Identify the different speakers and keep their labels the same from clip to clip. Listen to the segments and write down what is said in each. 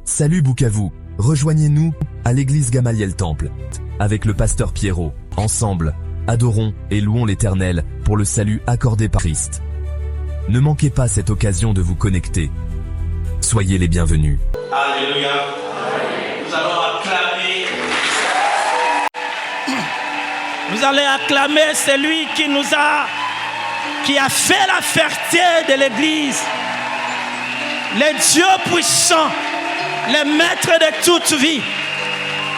Speaker 1: Salut Bukavu, rejoignez-nous à l'église Gamaliel Temple, avec le pasteur Pierrot. Ensemble, adorons et louons l'Éternel pour le salut accordé par Christ. Ne manquez pas cette occasion de vous connecter. Soyez les bienvenus.
Speaker 2: Alléluia. Nous allons acclamer. Vous allez acclamer celui qui a fait la fierté de l'église. Le Dieu puissant, le maître de toute vie,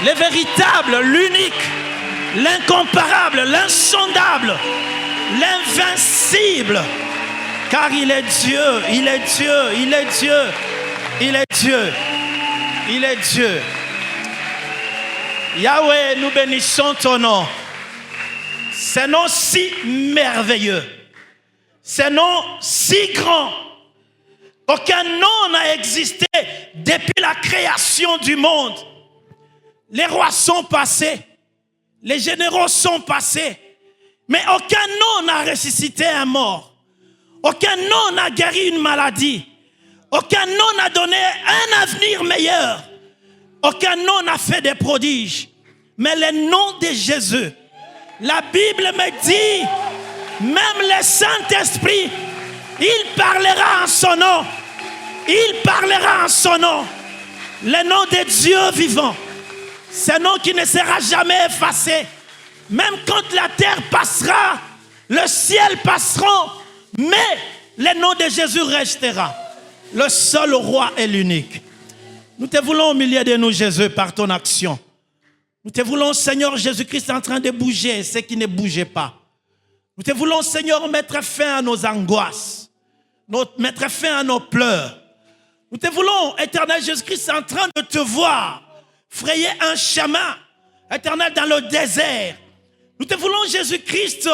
Speaker 2: le véritable, l'unique, l'incomparable, l'insondable, l'invincible. Car il est Dieu, il est Dieu, il est Dieu, il est Dieu, il est Dieu. Yahweh, nous bénissons ton nom. Ce nom si merveilleux, ce nom si grand. Aucun nom n'a existé depuis la création du monde. Les rois sont passés, les généraux sont passés, mais aucun nom n'a ressuscité un mort. Aucun nom n'a guéri une maladie. Aucun nom n'a donné un avenir meilleur. Aucun nom n'a fait des prodiges. Mais le nom de Jésus, la Bible me dit, même le Saint-Esprit, il parlera en son nom. Il parlera en son nom. Le nom de Dieu vivant. Ce nom qui ne sera jamais effacé. Même quand la terre passera, le ciel passera, mais le nom de Jésus restera. Le seul roi et l'unique. Nous te voulons au milieu de nous, Jésus, par ton action. Nous te voulons, Seigneur Jésus-Christ, en train de bouger ce qui ne bougeait pas. Nous te voulons, Seigneur, mettre fin à nos angoisses, mettre fin à nos pleurs. Nous te voulons, éternel Jésus-Christ, en train de te voir, frayer un chemin, éternel, dans le désert. Nous te voulons, Jésus-Christ,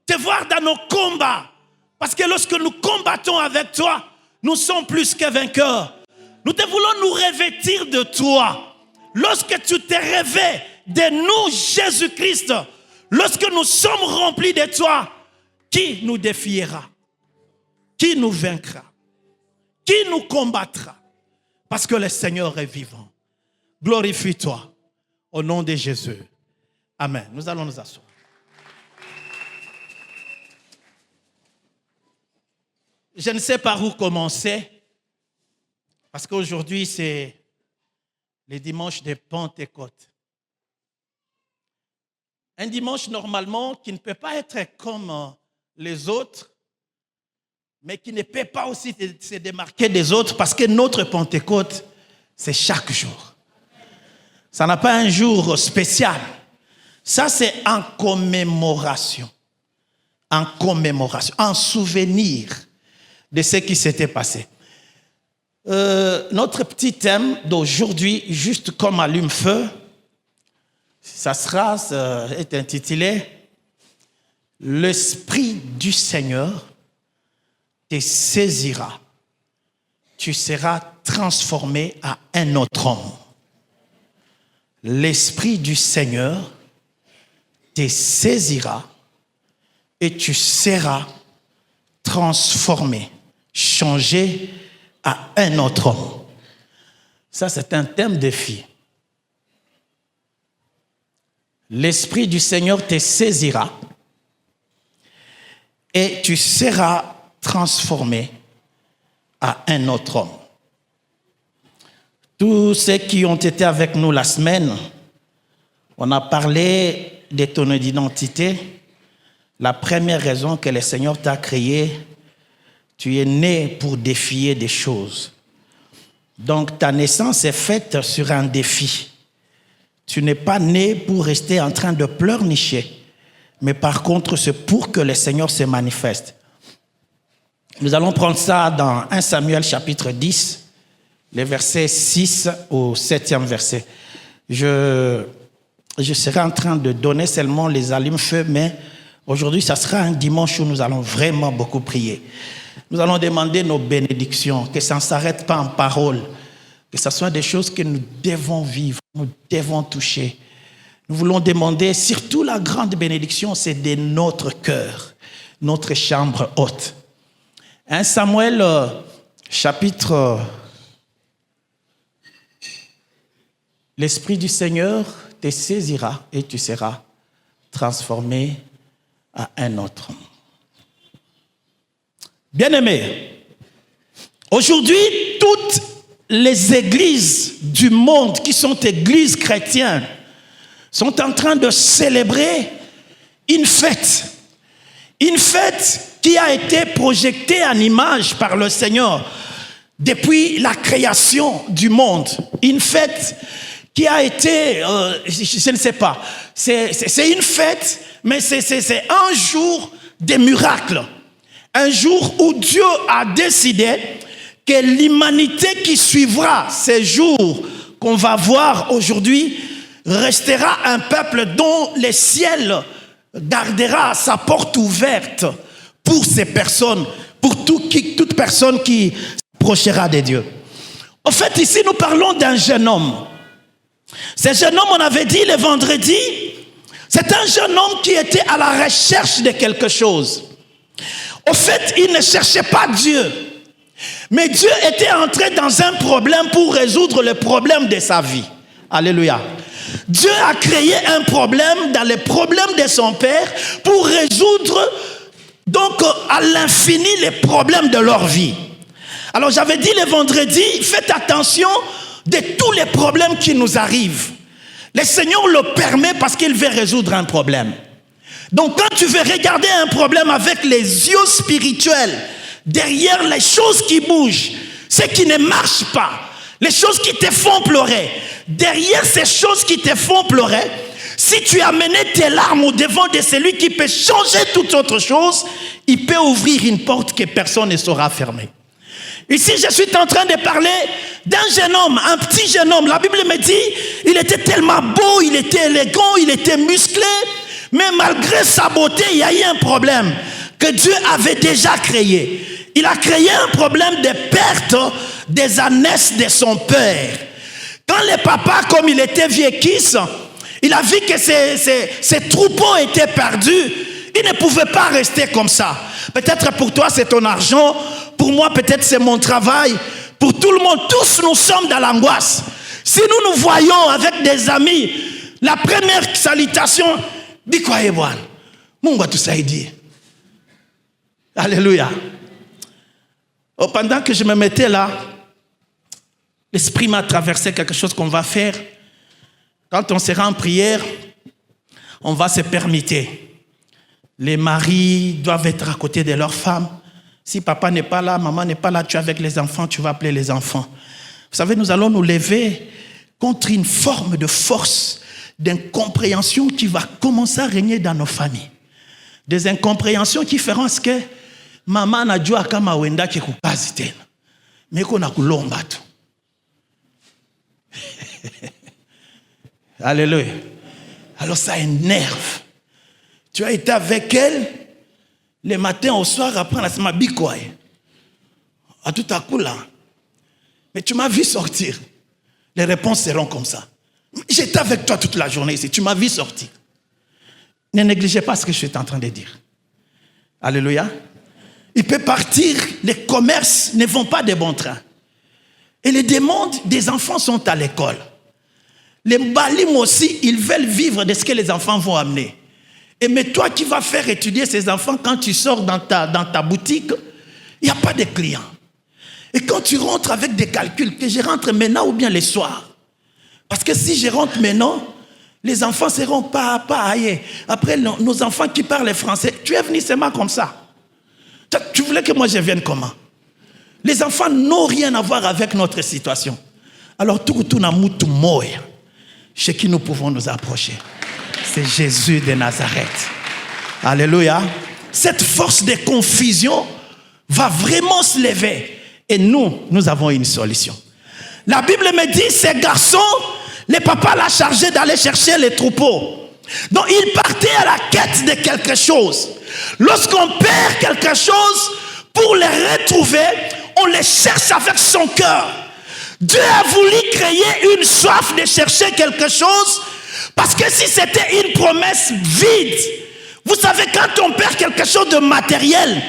Speaker 2: te voir dans nos combats. Parce que lorsque nous combattons avec toi, nous sommes plus que vainqueurs. Nous te voulons nous revêtir de toi. Lorsque tu te revêts de nous, Jésus-Christ, lorsque nous sommes remplis de toi, qui nous défiera? Qui nous vaincra? Qui nous combattra? Parce que le Seigneur est vivant. Glorifie-toi au nom de Jésus. Amen. Nous allons nous asseoir. Je ne sais par où commencer, parce qu'aujourd'hui, c'est le dimanche de Pentecôte. Un dimanche, normalement, qui ne peut pas être comme les autres, mais qui ne peut pas aussi se démarquer des autres, parce que notre Pentecôte, c'est chaque jour. Ça n'a pas un jour spécial. Ça, c'est en commémoration. En commémoration, en souvenir de ce qui s'était passé. Notre petit thème d'aujourd'hui, juste comme allume-feu, est intitulé « L'Esprit du Seigneur te saisira. Tu seras transformé à un autre homme. » L'Esprit du Seigneur te saisira et tu seras transformé, changé à un autre homme. Ça, c'est un thème défi. L'Esprit du Seigneur te saisira et tu seras transformé à un autre homme. Tous ceux qui ont été avec nous la semaine, on a parlé de ton identité. La première raison que le Seigneur t'a créé, tu es né pour défier des choses. Donc ta naissance est faite sur un défi. Tu n'es pas né pour rester en train de pleurnicher, mais par contre c'est pour que le Seigneur se manifeste. Nous allons prendre ça dans 1 Samuel chapitre 10, les versets 6 au 7e verset. Je serai en train de donner seulement les allumes-feu, mais aujourd'hui, ça sera un dimanche où nous allons vraiment beaucoup prier. Nous allons demander nos bénédictions, que ça ne s'arrête pas en paroles, que ce soit des choses que nous devons vivre, nous devons toucher. Nous voulons demander, surtout la grande bénédiction, c'est de notre cœur, notre chambre haute. 1 Samuel, chapitre l'Esprit du Seigneur te saisira et tu seras transformé à un autre. Bien-aimés, aujourd'hui, toutes les églises du monde qui sont églises chrétiennes sont en train de célébrer une fête qui a été projetée en image par le Seigneur depuis la création du monde. Une fête qui a été, je ne sais pas, c'est une fête, mais c'est un jour des miracles. Un jour où Dieu a décidé que l'humanité qui suivra ces jours qu'on va voir aujourd'hui restera un peuple dont le ciel gardera sa porte ouverte pour ces personnes, pour toute personne qui s'approchera de Dieu. En fait, ici, nous parlons d'un jeune homme. Ce jeune homme, on avait dit le vendredi, c'est un jeune homme qui était à la recherche de quelque chose. Au fait, il ne cherchait pas Dieu. Mais Dieu était entré dans un problème pour résoudre le problème de sa vie. Alléluia. Dieu a créé un problème dans les problèmes de son père pour résoudre donc à l'infini les problèmes de leur vie. Alors j'avais dit le vendredi, faites attention de tous les problèmes qui nous arrivent. Le Seigneur le permet parce qu'il veut résoudre un problème. Donc quand tu veux regarder un problème avec les yeux spirituels, derrière les choses qui bougent, ce qui ne marche pas, les choses qui te font pleurer, derrière ces choses qui te font pleurer, si tu as mené tes larmes au devant de celui qui peut changer toute autre chose, il peut ouvrir une porte que personne ne saura fermer. Ici, je suis en train de parler d'un jeune homme, un petit jeune homme. La Bible me dit, il était tellement beau, il était élégant, il était musclé, mais malgré sa beauté, il y a eu un problème que Dieu avait déjà créé. Il a créé un problème de perte des ânesses de son père. Quand le papa, comme il était vieux kiss, il a vu que ses troupeaux étaient perdus, il ne pouvait pas rester comme ça. Peut-être pour toi c'est ton argent, pour moi peut-être c'est mon travail, pour tout le monde, tous nous sommes dans l'angoisse. Si nous nous voyons avec des amis, la première salutation, dis quoi Ewan, Mungu atusaidie. Alléluia. Oh, pendant que je me mettais là, l'Esprit m'a traversé quelque chose qu'on va faire. Quand on sera en prière, on va se permettre. Les maris doivent être à côté de leurs femmes. Si papa n'est pas là, maman n'est pas là, tu es avec les enfants, tu vas appeler les enfants. Vous savez, nous allons nous lever contre une forme de force, d'incompréhension qui va commencer à régner dans nos familles. Des incompréhensions qui feront ce que maman najua kama wenda kikukazi tena. Meko na kulomba tu. Alléluia. Alors ça énerve. Tu as été avec elle le matin au soir, après la semaine bikoye. À tout à coup là. Mais tu m'as vu sortir. Les réponses seront comme ça. J'étais avec toi toute la journée ici. Tu m'as vu sortir. Ne négligez pas ce que je suis en train de dire. Alléluia. Il peut partir, les commerces ne vont pas de bon train. Et les demandes des enfants sont à l'école. Les balim aussi, ils veulent vivre de ce que les enfants vont amener. Et mais toi qui vas faire étudier ces enfants, quand tu sors dans ta boutique, il n'y a pas de clients. Et quand tu rentres avec des calculs, que je rentre maintenant ou bien les soirs. Parce que si je rentre maintenant, les enfants ne seront pas ailleurs. Après, nos enfants qui parlent français, tu es venu seulement comme ça. Tu voulais que moi je vienne comment? Les enfants n'ont rien à voir avec notre situation. Alors tout na mutu moya, chez qui nous pouvons nous approcher. C'est Jésus de Nazareth. Alléluia. Cette force de confusion va vraiment se lever. Et nous avons une solution. La Bible me dit, ces garçons, le papa l'a chargé d'aller chercher les troupeaux. Donc il partait à la quête de quelque chose. Lorsqu'on perd quelque chose, pour les retrouver, on les cherche avec son cœur. Dieu a voulu créer une soif de chercher quelque chose, parce que si c'était une promesse vide, vous savez, quand on perd quelque chose de matériel,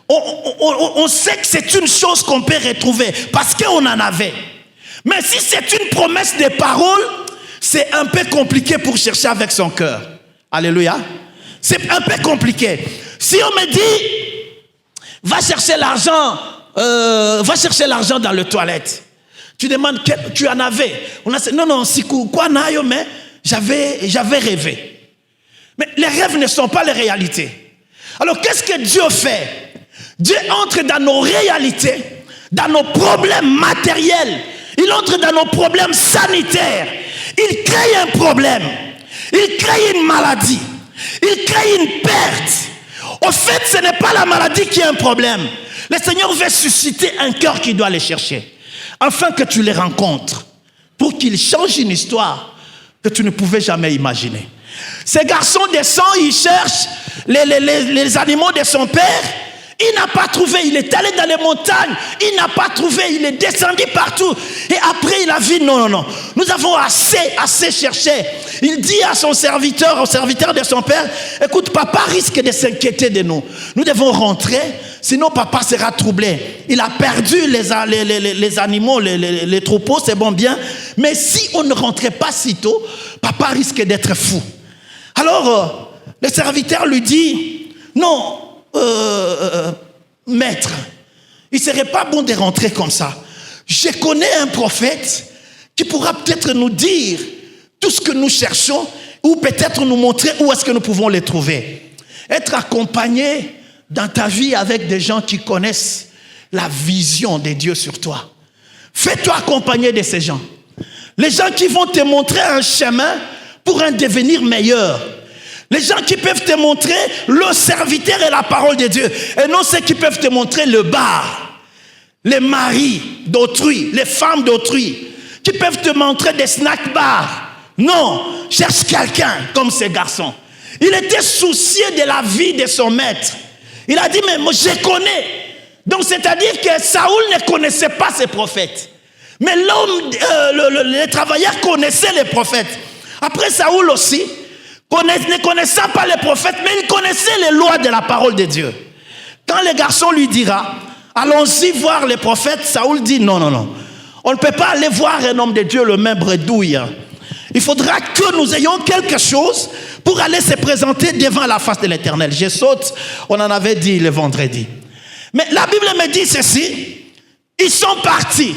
Speaker 2: on sait que c'est une chose qu'on peut retrouver, parce qu'on en avait. Mais si c'est une promesse de parole, c'est un peu compliqué pour chercher avec son cœur. Alléluia. C'est un peu compliqué. Si on me dit, va chercher l'argent dans les toilettes. Tu demandes, tu en avais. On a dit, non, si quoi n'aille, mais j'avais rêvé. Mais les rêves ne sont pas les réalités. Alors qu'est-ce que Dieu fait? Dieu entre dans nos réalités, dans nos problèmes matériels. Il entre dans nos problèmes sanitaires. Il crée un problème. Il crée une maladie. Il crée une perte. Au fait, ce n'est pas la maladie qui est un problème. Le Seigneur veut susciter un cœur qui doit les chercher, afin que tu les rencontres, pour qu'ils changent une histoire que tu ne pouvais jamais imaginer. Ces garçons descendent, ils cherchent les animaux de son père. Il n'a pas trouvé, il est allé dans les montagnes, il n'a pas trouvé, il est descendu partout. Et après il a vu, non, nous avons assez cherché. Il dit à son serviteur, au serviteur de son père, écoute, papa risque de s'inquiéter de nous. Nous devons rentrer, sinon papa sera troublé. Il a perdu les animaux, les troupeaux, c'est bon bien. Mais si on ne rentrait pas si tôt, papa risque d'être fou. Alors, le serviteur lui dit, non, maître, il ne serait pas bon de rentrer comme ça. Je connais un prophète qui pourra peut-être nous dire tout ce que nous cherchons, ou peut-être nous montrer où est-ce que nous pouvons les trouver. Être accompagné dans ta vie avec des gens qui connaissent la vision de Dieu sur toi. Fais-toi accompagner de ces gens. Les gens qui vont te montrer un chemin pour un devenir meilleur. Les gens qui peuvent te montrer le serviteur et la parole de Dieu. Et non ceux qui peuvent te montrer le bar, les maris d'autrui, les femmes d'autrui, qui peuvent te montrer des snack bars. Non, cherche quelqu'un comme ces garçons. Il était soucieux de la vie de son maître. Il a dit, mais moi je connais. Donc c'est-à-dire que Saoul ne connaissait pas ses prophètes. Mais l'homme, les travailleurs connaissaient les prophètes. Après Saoul aussi, ne connaissant pas les prophètes, mais il connaissait les lois de la parole de Dieu. Quand le garçon lui dira, allons-y voir les prophètes, Saoul dit, non. On ne peut pas aller voir un homme de Dieu le même bredouille. Il faudra que nous ayons quelque chose pour aller se présenter devant la face de l'Éternel. Je saute, on en avait dit le vendredi. Mais la Bible me dit ceci, ils sont partis.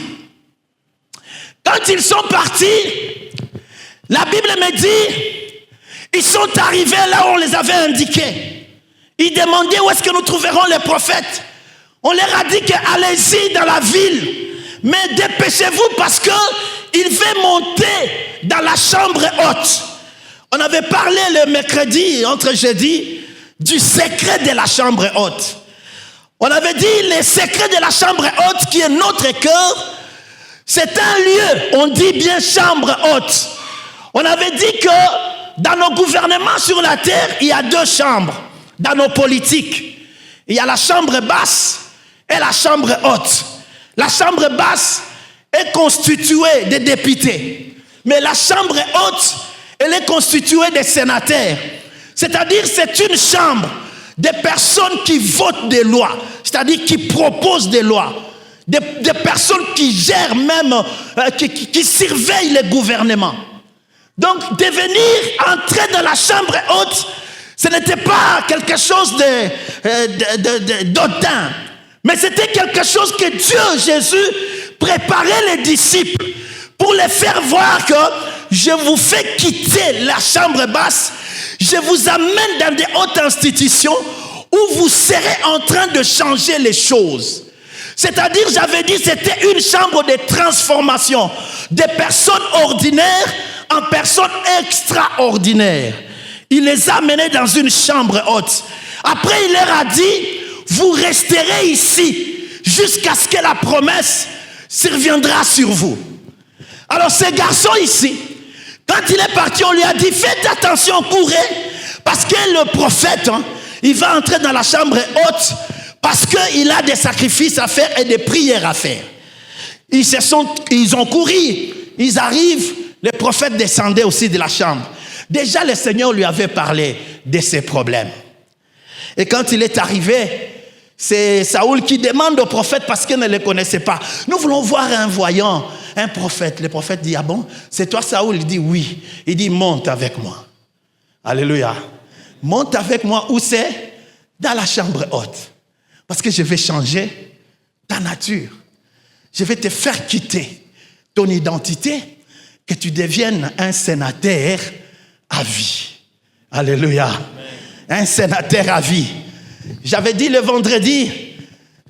Speaker 2: Quand ils sont partis, la Bible me dit, ils sont arrivés là où on les avait indiqués. Ils demandaient où est-ce que nous trouverons les prophètes. On leur a dit que allez-y dans la ville, mais dépêchez-vous parce qu'il veut monter dans la chambre haute. On avait parlé le mercredi, entre jeudi, du secret de la chambre haute. On avait dit le secret de la chambre haute qui est notre cœur. C'est un lieu, on dit bien chambre haute. On avait dit que dans nos gouvernements sur la terre, il y a deux chambres. Dans nos politiques, il y a la chambre basse et la chambre haute. La chambre basse est constituée de députés. Mais la chambre haute, elle est constituée de sénateurs. C'est-à-dire c'est une chambre de personnes qui votent des lois. C'est-à-dire qui proposent des lois. Des personnes qui gèrent même, qui surveillent les gouvernements. Donc, entrer dans la chambre haute, ce n'était pas quelque chose d'autant. Mais c'était quelque chose que Dieu, Jésus, préparait les disciples pour les faire voir que je vous fais quitter la chambre basse, je vous amène dans des hautes institutions où vous serez en train de changer les choses. C'est-à-dire, j'avais dit, c'était une chambre de transformation des personnes ordinaires en personnes extraordinaires. Il les a menés dans une chambre haute. Après, il leur a dit, vous resterez ici jusqu'à ce que la promesse surviendra sur vous. Alors, ces garçons ici, quand il est parti, on lui a dit, faites attention, courez, parce que le prophète, il va entrer dans la chambre haute parce qu'il a des sacrifices à faire et des prières à faire. Ils ont couru, ils arrivent, le prophète descendait aussi de la chambre. Déjà, le Seigneur lui avait parlé de ses problèmes. Et quand il est arrivé, c'est Saoul qui demande au prophète parce qu'il ne le connaissait pas. Nous voulons voir un voyant. un prophète. Le prophète dit, ah bon, c'est toi Saoul? Il dit, oui. Il dit, monte avec moi. Alléluia. Monte avec moi, où c'est? Dans la chambre haute. Parce que je vais changer ta nature. Je vais te faire quitter ton identité, que tu deviennes un sénateur à vie. Alléluia. Amen. Un sénateur à vie. J'avais dit le vendredi,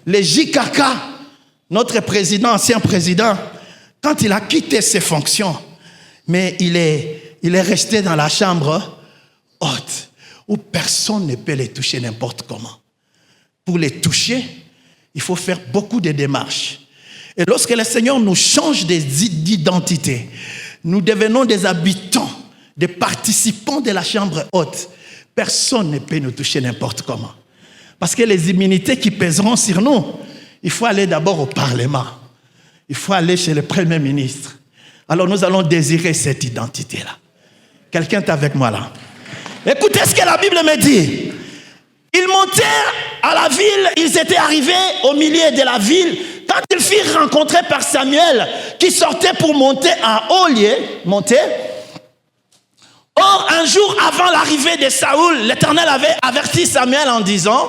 Speaker 2: le JKK, notre président, ancien président, quand il a quitté ses fonctions, mais il est resté dans la chambre haute, où personne ne peut les toucher n'importe comment. Pour les toucher, il faut faire beaucoup de démarches. Et lorsque le Seigneur nous change d'identité, nous devenons des habitants, des participants de la chambre haute. Personne ne peut nous toucher n'importe comment. Parce que les immunités qui pèseront sur nous, il faut aller d'abord au Parlement. Il faut aller chez le Premier ministre. Alors nous allons désirer cette identité-là. Quelqu'un est avec moi là? Écoutez ce que la Bible me dit. Ils montèrent à la ville, ils étaient arrivés au milieu de la ville, quand ils furent rencontrés par Samuel, qui sortait pour monter à haut lieu, Or, un jour avant l'arrivée de Saoul, l'Éternel avait averti Samuel en disant,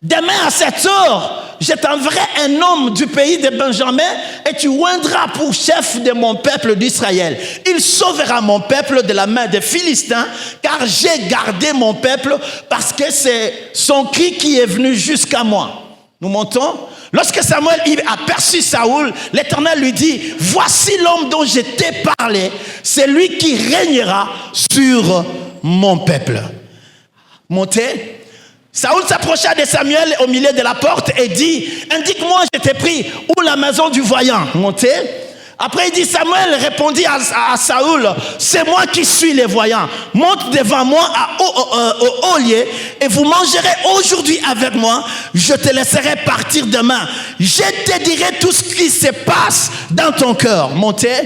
Speaker 2: demain à cette heure, je t'enverrai un homme du pays de Benjamin et tu oindras pour chef de mon peuple d'Israël. Il sauvera mon peuple de la main des Philistins, car j'ai gardé mon peuple parce que c'est son cri qui est venu jusqu'à moi. Nous montons. Lorsque Samuel aperçut Saoul, l'Éternel lui dit, voici l'homme dont je t'ai parlé, c'est lui qui régnera sur mon peuple. Montez. Saoul s'approcha de Samuel au milieu de la porte et dit, indique-moi, je t'ai pris, où la maison du voyant? Montez. Après il dit, Samuel répondit à Saoul, c'est moi qui suis le voyant. Monte devant moi au haut lieu et vous mangerez aujourd'hui avec moi. Je te laisserai partir demain. Je te dirai tout ce qui se passe dans ton cœur. Montez.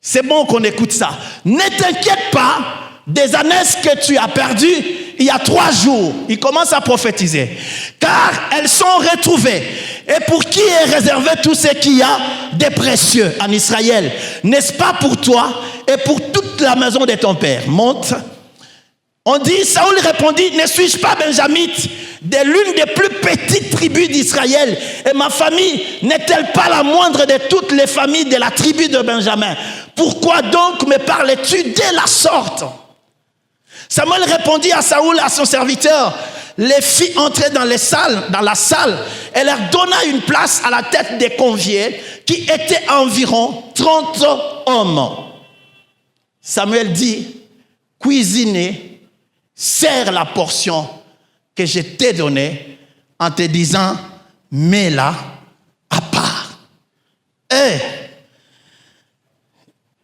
Speaker 2: C'est bon qu'on écoute ça. Ne t'inquiète pas des années que tu as perdues il y a 3 jours. Il commence à prophétiser. Car elles sont retrouvées. Et pour qui est réservé tout ce qu'il y a de précieux en Israël? N'est-ce pas pour toi et pour toute la maison de ton père? Monte. On dit, Saoul répondit, ne suis-je pas benjamite de l'une des plus petites tribus d'Israël? Et ma famille n'est-elle pas la moindre de toutes les familles de la tribu de Benjamin? Pourquoi donc me parles-tu de la sorte? Samuel répondit à Saoul, à son serviteur, les fit entrer dans la salle et leur donna une place à la tête des conviés qui étaient environ 30 hommes. Samuel dit, cuisinez, sers la portion que je t'ai donnée en te disant, mets-la à part.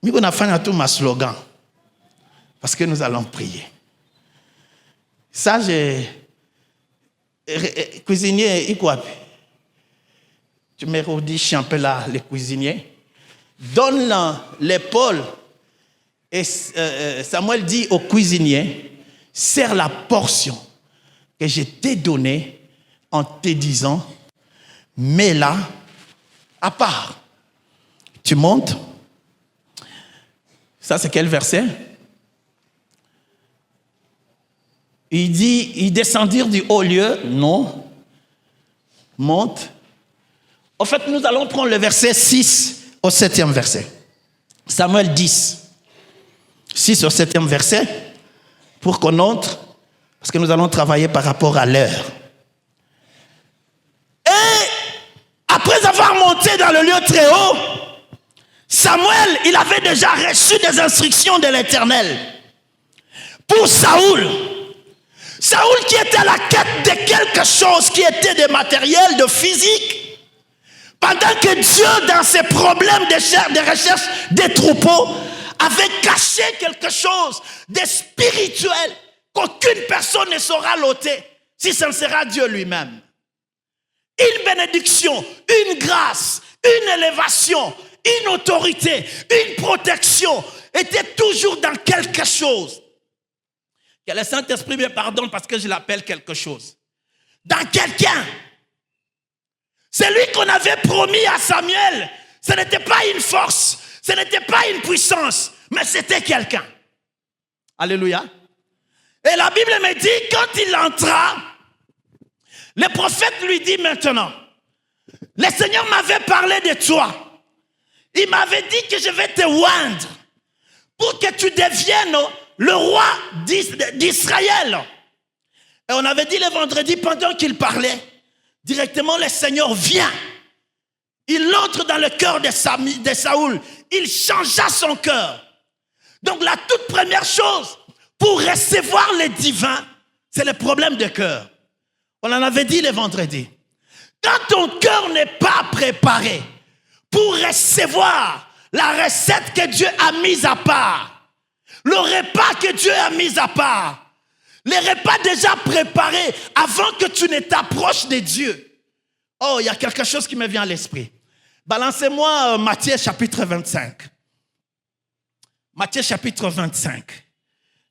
Speaker 2: Nous avons fait tout ma slogan parce que nous allons prier. Ça, cuisinier, tu me redis un peu là, les cuisiniers. Donne l'épaule. Et Samuel dit au cuisinier, sers la portion que je t'ai donnée en te disant, mets-la à part. Tu montes. Ça, c'est quel verset? Il dit, ils descendirent du haut lieu. Non. Monte. En fait, nous allons prendre le verset 6 au 7e verset. Samuel 10. 6 au 7e verset. Pour qu'on entre. Parce que nous allons travailler par rapport à l'heure. Et après avoir monté dans le lieu très haut, Samuel, il avait déjà reçu des instructions de l'Éternel. Pour Saoul. Saoul qui était à la quête de quelque chose qui était de matériel, de physique, pendant que Dieu, dans ses problèmes de recherche des troupeaux, avait caché quelque chose de spirituel qu'aucune personne ne saura l'ôter si ce ne sera Dieu lui-même. Une bénédiction, une grâce, une élévation, une autorité, une protection était toujours dans quelque chose. Que le Saint-Esprit me pardonne parce que je l'appelle quelque chose. Dans quelqu'un. C'est lui qu'on avait promis à Samuel. ce n'était pas une force, ce n'était pas une puissance, mais c'était quelqu'un. Alléluia. Et la Bible me dit, quand il entra, le prophète lui dit maintenant, le Seigneur m'avait parlé de toi. Il m'avait dit que je vais te oindre pour que tu deviennes le roi d'Israël. Et on avait dit le vendredi, pendant qu'il parlait, directement le Seigneur vient. Il entre dans le cœur de Saoul. Il changea son cœur. Donc la toute première chose pour recevoir le divin, c'est le problème de cœur. On en avait dit le vendredi. Quand ton cœur n'est pas préparé pour recevoir la recette que Dieu a mise à part, le repas que Dieu a mis à part, les repas déjà préparés avant que tu ne t'approches de Dieu. Oh, il y a quelque chose qui me vient à l'esprit. Balancez-moi Matthieu chapitre 25. Matthieu chapitre 25.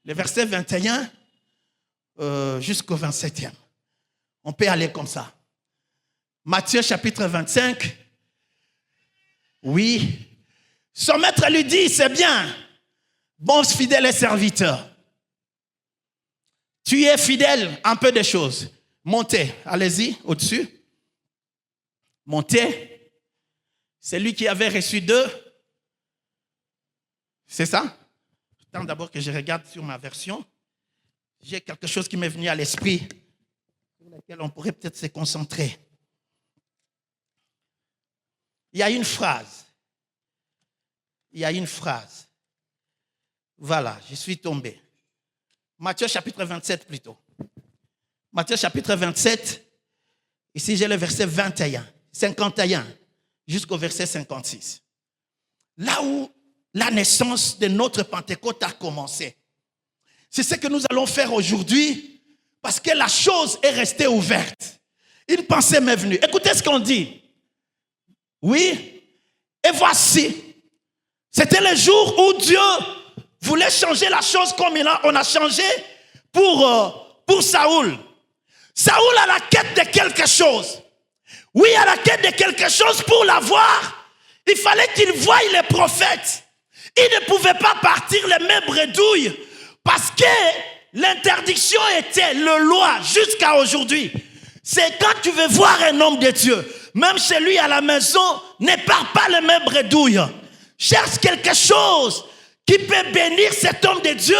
Speaker 2: Le verset 21 jusqu'au 27e. On peut aller comme ça. Matthieu chapitre 25. Oui. Son maître lui dit, c'est bien, bon fidèle et serviteur. Tu es fidèle en peu de choses. Montez, allez-y, au-dessus. Montez. C'est lui qui avait reçu 2. C'est ça? Attends d'abord que je regarde sur ma version. J'ai quelque chose qui m'est venu à l'esprit, sur lequel on pourrait peut-être se concentrer. Il y a une phrase. Voilà, je suis tombé. Matthieu chapitre 27 plutôt. Matthieu chapitre 27. Ici j'ai le verset 51 jusqu'au verset 56. Là où la naissance de notre Pentecôte a commencé. C'est ce que nous allons faire aujourd'hui parce que la chose est restée ouverte. Une pensée m'est venue. Écoutez ce qu'on dit. Oui, et voici, c'était le jour où Dieu voulait changer la chose comme on a changé pour Saoul. Saoul a la quête de quelque chose. Oui, à la quête de quelque chose, pour l'avoir, il fallait qu'il voie les prophètes. Il ne pouvait pas partir les mêmes bredouilles parce que l'interdiction était le loi jusqu'à aujourd'hui. C'est quand tu veux voir un homme de Dieu, même chez lui à la maison, ne pars pas les mêmes bredouilles. Cherche quelque chose qui peut bénir cet homme de Dieu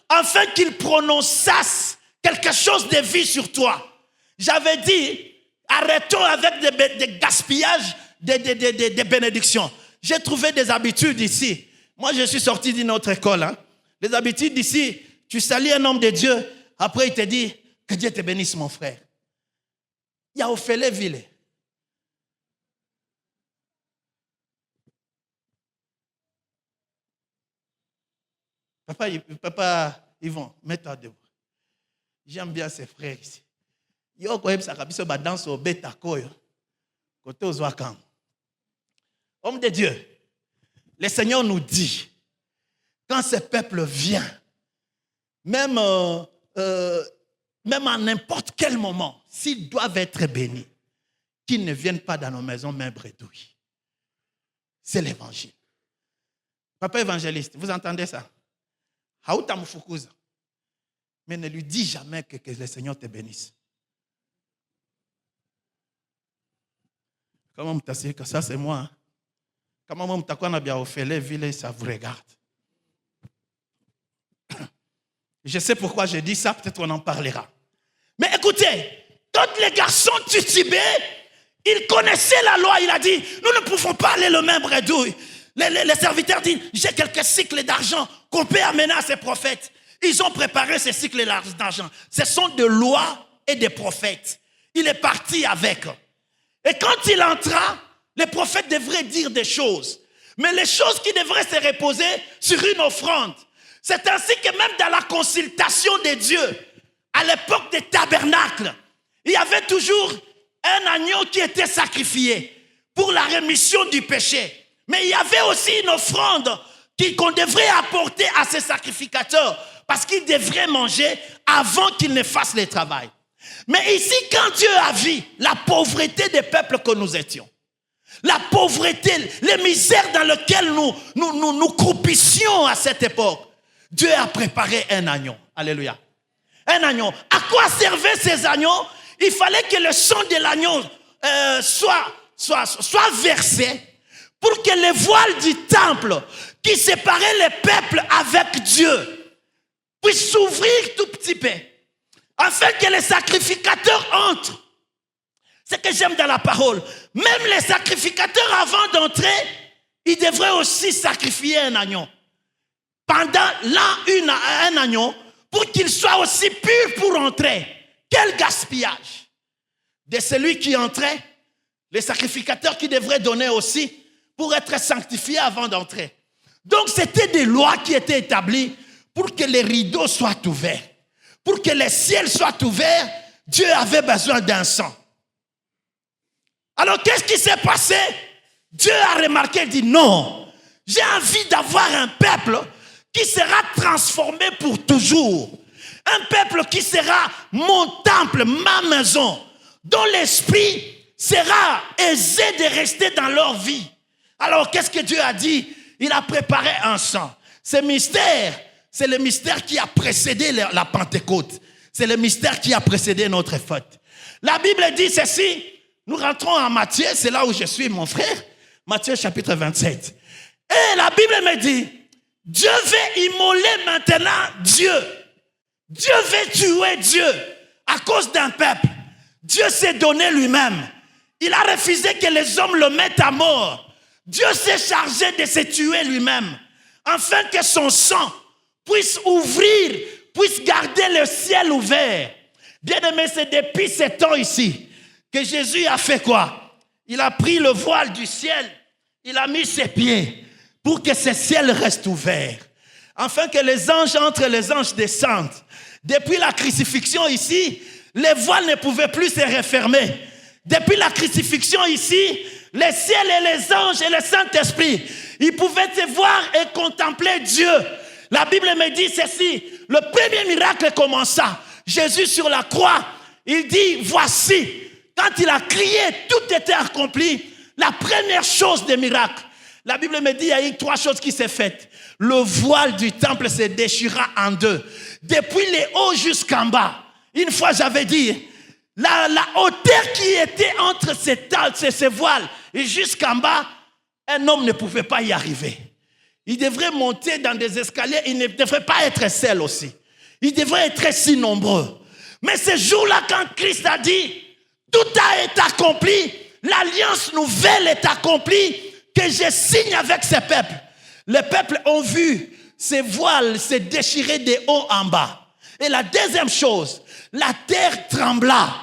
Speaker 2: afin qu'il prononçasse quelque chose de vie sur toi. J'avais dit, arrêtons avec des gaspillages de bénédictions. J'ai trouvé des habitudes ici. Moi, je suis sorti d'une autre école. Les habitudes d'ici, tu salis un homme de Dieu, après il te dit, que Dieu te bénisse mon frère. Il y a Ophélie Ville. Papa Yvon, mets-toi debout. J'aime bien ces frères ici. Yo ko ebisa kabiso ba danse au beta koyo. Côté aux wakam. Homme de Dieu, le Seigneur nous dit, quand ce peuple vient, même à n'importe quel moment, s'ils doivent être bénis, qu'ils ne viennent pas dans nos maisons main bredouille. C'est l'évangile. Papa évangéliste, vous entendez ça? Haouta Moufoukouza. Mais ne lui dis jamais que le Seigneur te bénisse. Comment tu sais que ça c'est moi? Hein? Comment tu as bien Ophélie Ville, ça vous regarde. Je sais pourquoi je dis ça, peut-être on en parlera. Mais écoutez, quand les garçons titubaient, ils connaissaient la loi, il a dit, nous ne pouvons pas aller le même bredouille. Les serviteurs disent, j'ai quelques cycles d'argent qu'on peut amener à ces prophètes. Ils ont préparé ces cycles d'argent. Ce sont des lois et des prophètes. Il est parti avec. Et quand il entra, les prophètes devraient dire des choses. Mais les choses qui devraient se reposer sur une offrande. C'est ainsi que même dans la consultation de Dieu, à l'époque des tabernacles, il y avait toujours un agneau qui était sacrifié pour la rémission du péché. Mais il y avait aussi une offrande qu'on devrait apporter à ces sacrificateurs parce qu'ils devraient manger avant qu'ils ne fassent le travail. Mais ici, quand Dieu a vu la pauvreté des peuples que nous étions, la pauvreté, les misères dans lesquelles nous croupissions à cette époque, Dieu a préparé un agneau. Alléluia. Un agneau. À quoi servaient ces agneaux? Il fallait que le sang de l'agneau soit versé pour que les voiles du temple qui séparaient les peuples avec Dieu puissent s'ouvrir tout petit peu, afin que les sacrificateurs entrent. C'est ce que j'aime dans la parole. Même les sacrificateurs, avant d'entrer, ils devraient aussi sacrifier un agneau. Pendant un agneau, pour qu'il soit aussi pur pour entrer. Quel gaspillage de celui qui entrait, les sacrificateurs qui devraient donner aussi pour être sanctifiés avant d'entrer. Donc c'était des lois qui étaient établies pour que les rideaux soient ouverts. Pour que les ciels soient ouverts, Dieu avait besoin d'un sang. Alors qu'est-ce qui s'est passé? Dieu a remarqué, il dit non, j'ai envie d'avoir un peuple qui sera transformé pour toujours. Un peuple qui sera mon temple, ma maison, dont l'esprit sera aisé de rester dans leur vie. Alors qu'est-ce que Dieu a dit? Il a préparé un sang. Ce mystère, c'est le mystère qui a précédé la Pentecôte. C'est le mystère qui a précédé notre fête. La Bible dit ceci. Nous rentrons en Matthieu, c'est là où je suis, mon frère. Matthieu chapitre 27. Et la Bible me dit, Dieu veut immoler maintenant Dieu. Dieu veut tuer Dieu à cause d'un peuple. Dieu s'est donné lui-même. Il a refusé que les hommes le mettent à mort. Dieu s'est chargé de se tuer lui-même, afin que son sang puisse ouvrir, puisse garder le ciel ouvert. Bien-aimé, c'est depuis ce temps ici que Jésus a fait quoi? Il a pris le voile du ciel, il a mis ses pieds pour que ce ciel reste ouvert. Afin que les anges entrent, les anges descendent. Depuis la crucifixion ici, les voiles ne pouvaient plus se refermer. Depuis la crucifixion ici, les ciels et les anges et le Saint-Esprit, ils pouvaient se voir et contempler Dieu. La Bible me dit ceci, le premier miracle commença. Jésus sur la croix, il dit, voici, quand il a crié, tout était accompli. La première chose des miracles, la Bible me dit, il y a eu 3 choses qui s'est faites. Le voile du temple se déchira en 2. Depuis les hauts jusqu'en bas. Une fois, j'avais dit, la hauteur qui était entre ces voiles et jusqu'en bas, un homme ne pouvait pas y arriver. Il devrait monter dans des escaliers, il ne devrait pas être seul aussi. Il devrait être si nombreux. Mais ce jour-là, quand Christ a dit, tout a été accompli, l'alliance nouvelle est accomplie, que je signe avec ce peuple. Les peuples ont vu ces voiles se déchirer de haut en bas. Et la deuxième chose, la terre trembla,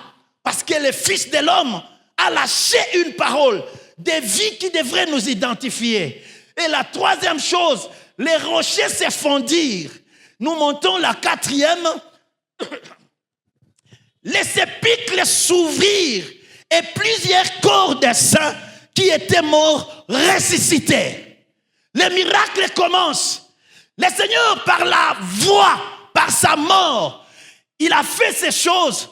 Speaker 2: parce que le Fils de l'homme a lâché une parole, des vies qui devraient nous identifier. Et la troisième chose, les rochers se fondirent. Nous montons la 4e. Les sépulcres s'ouvrirent et plusieurs corps des saints qui étaient morts ressuscités. Le miracle commence. Le Seigneur, par la voix, par sa mort, il a fait ces choses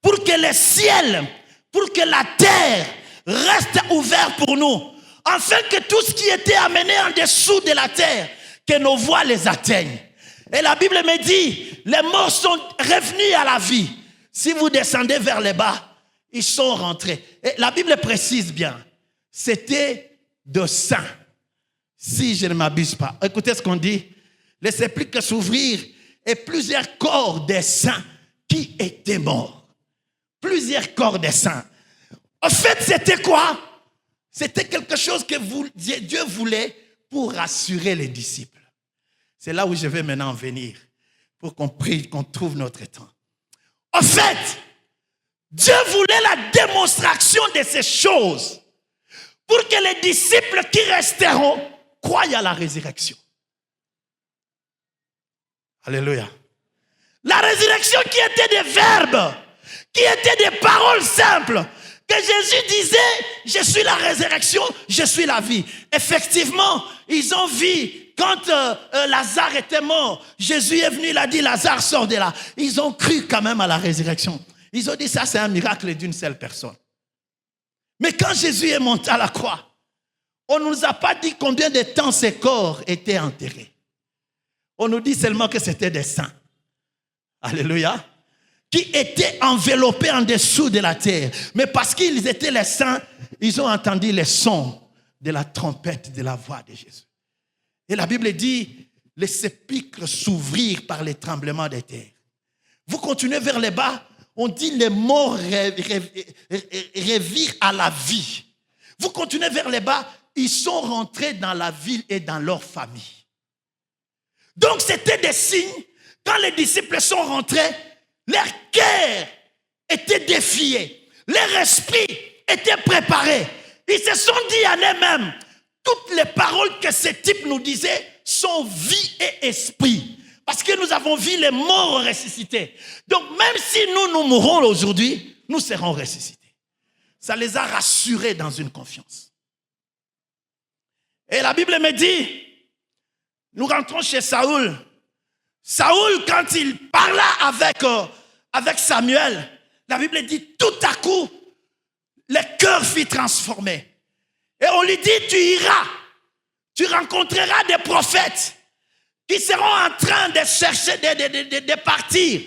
Speaker 2: pour que le ciel, pour que la terre reste ouverte pour nous. Afin que tout ce qui était amené en dessous de la terre, que nos voix les atteignent. Et la Bible me dit, les morts sont revenus à la vie. Si vous descendez vers le bas, ils sont rentrés. Et la Bible précise bien, c'était de sang. Si je ne m'abuse pas. Écoutez ce qu'on dit. Les sépulcres s'ouvrirent et plusieurs corps des saints qui étaient morts. Plusieurs corps des saints. En fait, c'était quoi? C'était quelque chose que Dieu voulait pour rassurer les disciples. C'est là où je vais maintenant venir pour qu'on prie, qu'on trouve notre temps. En fait, Dieu voulait la démonstration de ces choses pour que les disciples qui resteront croient à la résurrection. Alléluia. La résurrection qui était des verbes, qui étaient des paroles simples, que Jésus disait, je suis la résurrection, je suis la vie. Effectivement, ils ont vu quand Lazare était mort, Jésus est venu, il a dit, Lazare sort de là. Ils ont cru quand même à la résurrection. Ils ont dit, ça c'est un miracle d'une seule personne. Mais quand Jésus est monté à la croix, On ne nous a pas dit combien de temps ces corps étaient enterrés. On nous dit seulement que c'était des saints. Alléluia. Qui étaient enveloppés en dessous de la terre. Mais parce qu'ils étaient les saints, ils ont entendu les sons de la trompette, de la voix de Jésus. Et la Bible dit, les sépulcres s'ouvrirent par les tremblements des terres. Vous continuez vers le bas, on dit les morts revirent à la vie. Vous continuez vers le bas, ils sont rentrés dans la ville et dans leur famille. Donc c'était des signes, quand les disciples sont rentrés, leur cœur était défié, leur esprit était préparé. Ils se sont dit en eux-mêmes, toutes les paroles que ce type nous disait sont vie et esprit. Parce que nous avons vu les morts ressuscités. Donc même si nous mourrons aujourd'hui, nous serons ressuscités. Ça les a rassurés dans une confiance. Et la Bible me dit, nous rentrons chez Saoul. Saoul, quand il parla avec Samuel, la Bible dit, tout à coup, le cœur fut transformé. Et on lui dit, tu iras, tu rencontreras des prophètes qui seront en train de chercher, de partir.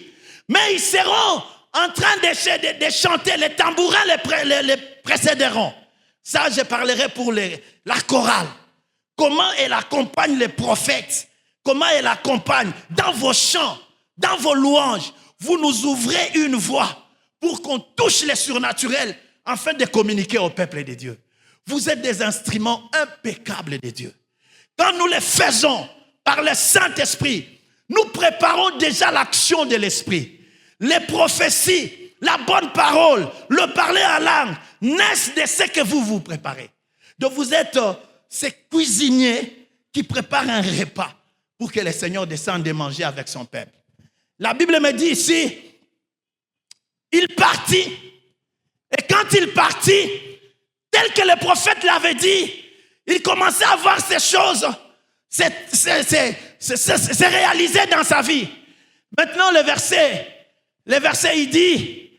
Speaker 2: Mais ils seront en train de chanter, les tambourins les précéderont. Ça, je parlerai pour la chorale. Comment elle accompagne les prophètes, comment elle accompagne dans vos chants, dans vos louanges. Vous nous ouvrez une voie pour qu'on touche les surnaturels afin de communiquer au peuple de Dieu. Vous êtes des instruments impeccables de Dieu. Quand nous les faisons par le Saint-Esprit, nous préparons déjà l'action de l'Esprit. Les prophéties, la bonne parole, le parler en langue, naissent de ce que vous vous préparez. Donc vous êtes ces cuisiniers qui préparent un repas pour que le Seigneur descende et manger avec son peuple. La Bible me dit ici, il partit. Et quand il partit, tel que le prophète l'avait dit, il commençait à voir ces choses c'est réalisé dans sa vie. Maintenant, le verset, il dit,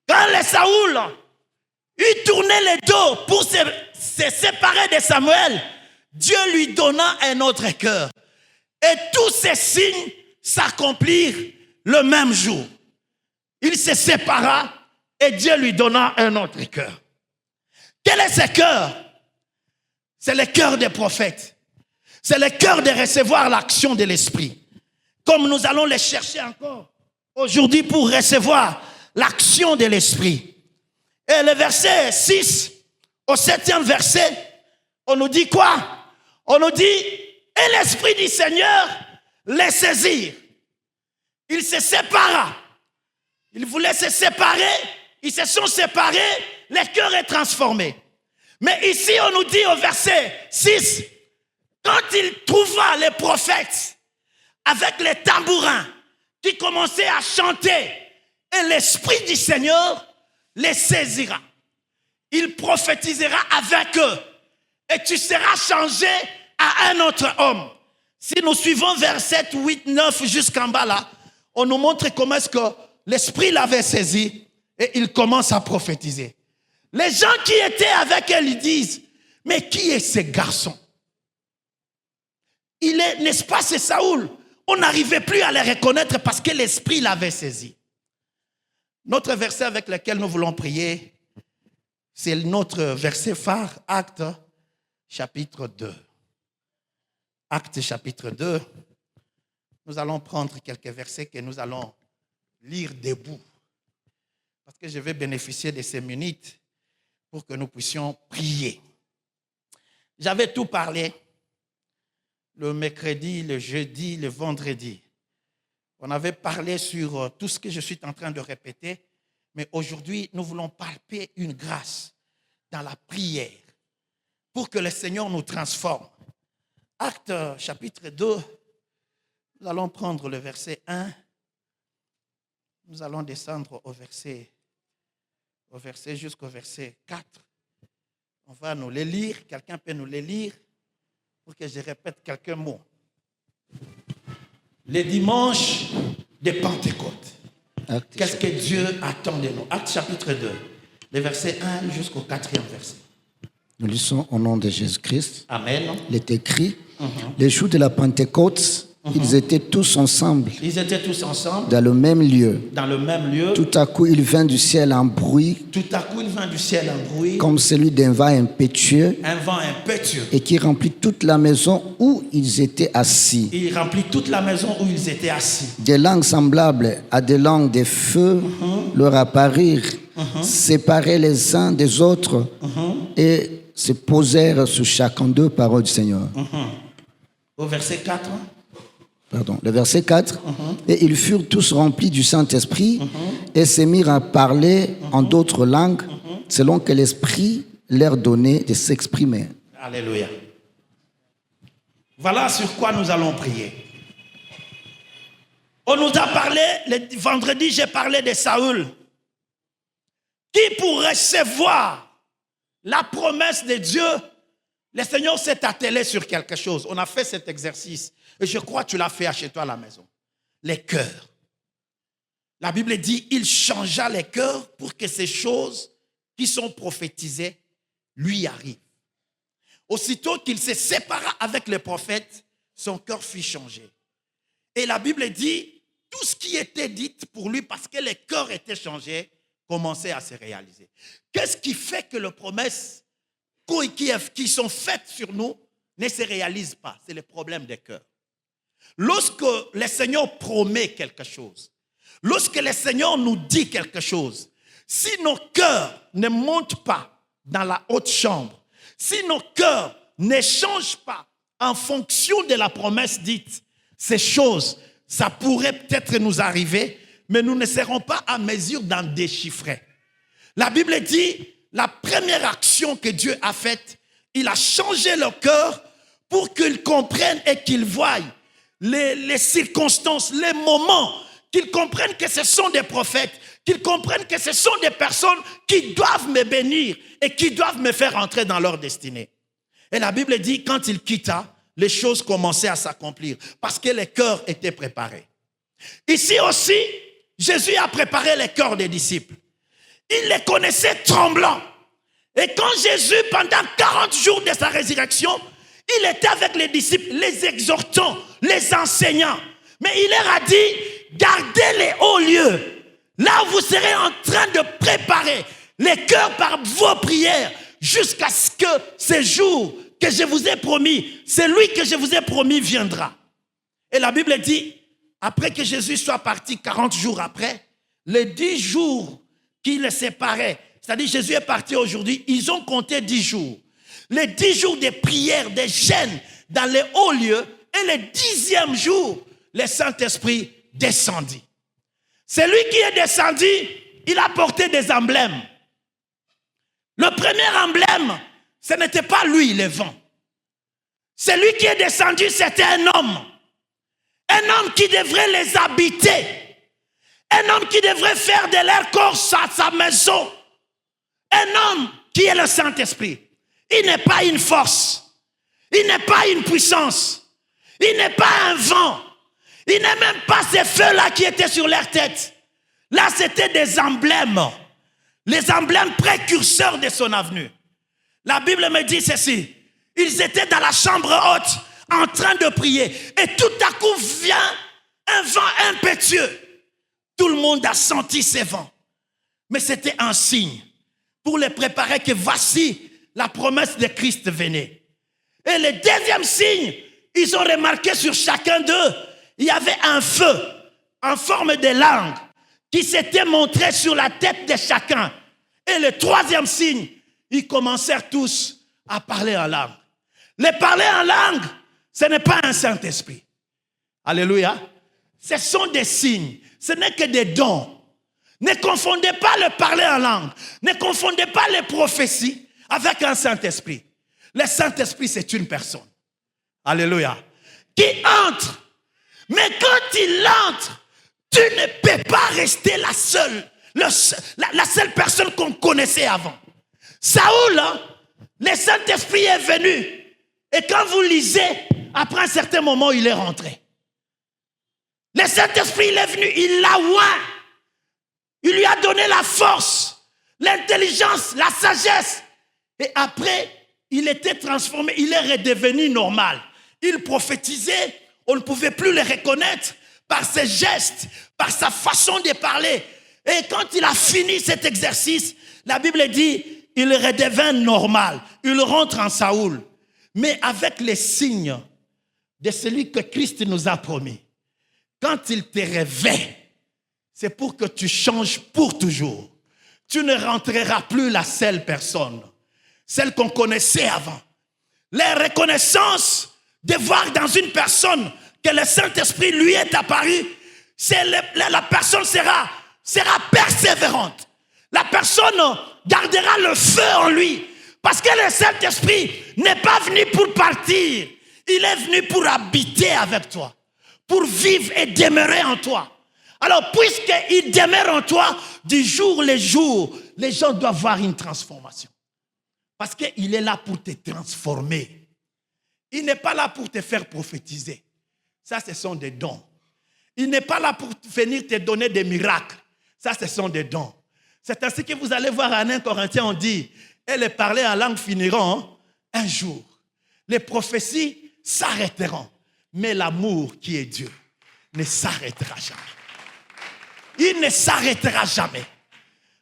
Speaker 2: quand les Saoul eut tourné le dos pour se séparer de Samuel, Dieu lui donna un autre cœur. Et tous ces signes s'accomplirent le même jour. Il se sépara et Dieu lui donna un autre cœur. Quel est ce cœur? C'est le cœur des prophètes. C'est le cœur de recevoir l'action de l'Esprit. Comme nous allons les chercher encore aujourd'hui pour recevoir l'action de l'Esprit. Et le verset 6, au 7e verset, on nous dit quoi? On nous dit, et l'Esprit du Seigneur les saisit. Il se sépara. Il voulait se séparer. Ils se sont séparés. Le cœur est transformé. Mais ici, on nous dit au verset 6, quand il trouva les prophètes avec les tambourins qui commençaient à chanter, et l'Esprit du Seigneur les saisira. Il prophétisera avec eux. Et tu seras changé à un autre homme. Si nous suivons verset 8, 9 jusqu'en bas là, on nous montre comment est-ce que l'Esprit l'avait saisi et il commence à prophétiser. Les gens qui étaient avec elle, ils disent, mais qui est ce garçon? Il est, n'est-ce pas, c'est Saoul? On n'arrivait plus à le reconnaître parce que l'Esprit l'avait saisi. Notre verset avec lequel nous voulons prier, c'est notre verset phare, Actes chapitre 2. Actes chapitre 2. Nous allons prendre quelques versets que nous allons lire debout. Parce que je vais bénéficier de ces minutes pour que nous puissions prier. J'avais tout parlé le mercredi, le jeudi, le vendredi. On avait parlé sur tout ce que je suis en train de répéter, mais aujourd'hui, nous voulons palper une grâce dans la prière pour que le Seigneur nous transforme. Actes chapitre 2, nous allons prendre le verset 1. Nous allons descendre au verset jusqu'au verset 4. On va nous les lire. Quelqu'un peut nous les lire pour que je répète quelques mots. Les dimanches de Pentecôte. Qu'est-ce que Dieu attend de nous? Actes chapitre 2, les versets 1 jusqu'au 4e verset.
Speaker 3: Nous lisons au nom de Jésus-Christ.
Speaker 2: Amen.
Speaker 3: Il est écrit, les jours de la Pentecôte, ils étaient tous ensemble,
Speaker 2: Ils étaient tous ensemble,
Speaker 3: dans le même lieu.
Speaker 2: dans le même lieu.
Speaker 3: Tout à coup, il vint du ciel un bruit,
Speaker 2: Tout à coup, il vint du ciel un bruit,
Speaker 3: comme celui d'un vent impétueux,
Speaker 2: un vent impétueux.
Speaker 3: et qui remplit toute la maison où ils étaient assis.
Speaker 2: Il remplit toute la maison où ils étaient assis.
Speaker 3: Des langues semblables à des langues de feu leur apparurent, séparées les uns des autres, et se posèrent sur chacun d'eux, parole du Seigneur.
Speaker 2: Au verset 4.
Speaker 3: Pardon, le verset 4. Et ils furent tous remplis du Saint-Esprit et se mirent à parler en d'autres langues, selon que l'Esprit leur donnait de s'exprimer.
Speaker 2: Alléluia. Voilà sur quoi nous allons prier. On nous a parlé, le vendredi, j'ai parlé de Saül, qui pour recevoir la promesse de Dieu, le Seigneur s'est attelé sur quelque chose. On a fait cet exercice. Et je crois que tu l'as fait chez toi à la maison. Les cœurs. La Bible dit, il changea les cœurs pour que ces choses qui sont prophétisées lui arrivent. Aussitôt qu'il se sépara avec les prophètes, son cœur fut changé. Et la Bible dit, tout ce qui était dit pour lui, parce que les cœurs étaient changés, commençait à se réaliser. Qu'est-ce qui fait que les promesses qui sont faites sur nous ne se réalisent pas? C'est le problème des cœurs. Lorsque le Seigneur promet quelque chose, lorsque le Seigneur nous dit quelque chose, si nos cœurs ne montent pas dans la haute chambre, si nos cœurs ne changent pas en fonction de la promesse dite, ces choses, ça pourrait peut-être nous arriver, mais nous ne serons pas à mesure d'en déchiffrer. La Bible dit, la première action que Dieu a faite, il a changé leur cœur pour qu'ils comprennent et qu'ils voient les circonstances, les moments, qu'ils comprennent que ce sont des prophètes, qu'ils comprennent que ce sont des personnes qui doivent me bénir et qui doivent me faire entrer dans leur destinée. Et la Bible dit, quand il quitta, les choses commençaient à s'accomplir parce que les cœurs étaient préparés. Ici aussi, Jésus a préparé les cœurs des disciples. Il les connaissait tremblants. Et quand Jésus, pendant 40 jours de sa résurrection, il était avec les disciples, les exhortant, les enseignant. Mais il leur a dit, gardez les hauts lieux. Là où vous serez en train de préparer les cœurs par vos prières jusqu'à ce que ce jour que je vous ai promis, celui que je vous ai promis viendra. Et la Bible dit, après que Jésus soit parti 40 jours après, les 10 jours qui les séparaient, c'est-à-dire Jésus est parti aujourd'hui, ils ont compté 10 jours. Les 10 jours de prière, de jeûne dans les hauts lieux, et le 10e jour, le Saint-Esprit descendit. Celui qui est descendu, il a porté des emblèmes. Le premier emblème, ce n'était pas lui, le vent. Celui qui est descendu, c'était un homme. Un homme qui devrait les habiter. Un homme qui devrait faire de leur corps sa maison. Un homme qui est le Saint-Esprit. Il n'est pas une force. Il n'est pas une puissance. Il n'est pas un vent. Il n'est même pas ces feux-là qui étaient sur leur tête. Là, c'était des emblèmes. Les emblèmes précurseurs de son avenue. La Bible me dit ceci. Ils étaient dans la chambre haute en train de prier. Et tout à coup vient un vent impétueux. Tout le monde a senti ces vents. Mais c'était un signe pour les préparer que voici la promesse de Christ venait. Et le deuxième signe, ils ont remarqué sur chacun d'eux, il y avait un feu en forme de langue qui s'était montré sur la tête de chacun. Et le troisième signe, ils commencèrent tous à parler en langue. Le parler en langue, ce n'est pas un Saint-Esprit. Alléluia. Ce sont des signes. Ce n'est que des dons. Ne confondez pas le parler en langue. Ne confondez pas les prophéties avec un Saint-Esprit. Le Saint-Esprit, c'est une personne. Alléluia. Qui entre. Mais quand il entre, tu ne peux pas rester la seule personne qu'on connaissait avant. Saül, le Saint-Esprit est venu. Et quand vous lisez, après un certain moment, il est rentré. Le Saint-Esprit, il est venu, il l'a oint. Il lui a donné la force, l'intelligence, la sagesse. Et après, il était transformé, il est redevenu normal. Il prophétisait, on ne pouvait plus le reconnaître par ses gestes, par sa façon de parler. Et quand il a fini cet exercice, la Bible dit, il redevint normal. Il rentre en Saoul, mais avec les signes de celui que Christ nous a promis. Quand il te réveille, c'est pour que tu changes pour toujours. Tu ne rentreras plus la seule personne, celle qu'on connaissait avant. La reconnaissance de voir dans une personne que le Saint-Esprit lui est apparu, la personne sera persévérante. La personne gardera le feu en lui. Parce que le Saint-Esprit n'est pas venu pour partir. Il est venu pour habiter avec toi. Pour vivre et demeurer en toi. Alors, puisqu'il demeure en toi, du jour le jour, les gens doivent voir une transformation. Parce qu'il est là pour te transformer. Il n'est pas là pour te faire prophétiser. Ça, ce sont des dons. Il n'est pas là pour venir te donner des miracles. Ça, ce sont des dons. C'est ainsi que vous allez voir en 1 Corinthiens, on dit, et les parler en langue finiront un jour. Les prophéties s'arrêteront. Mais l'amour qui est Dieu ne s'arrêtera jamais. Il ne s'arrêtera jamais.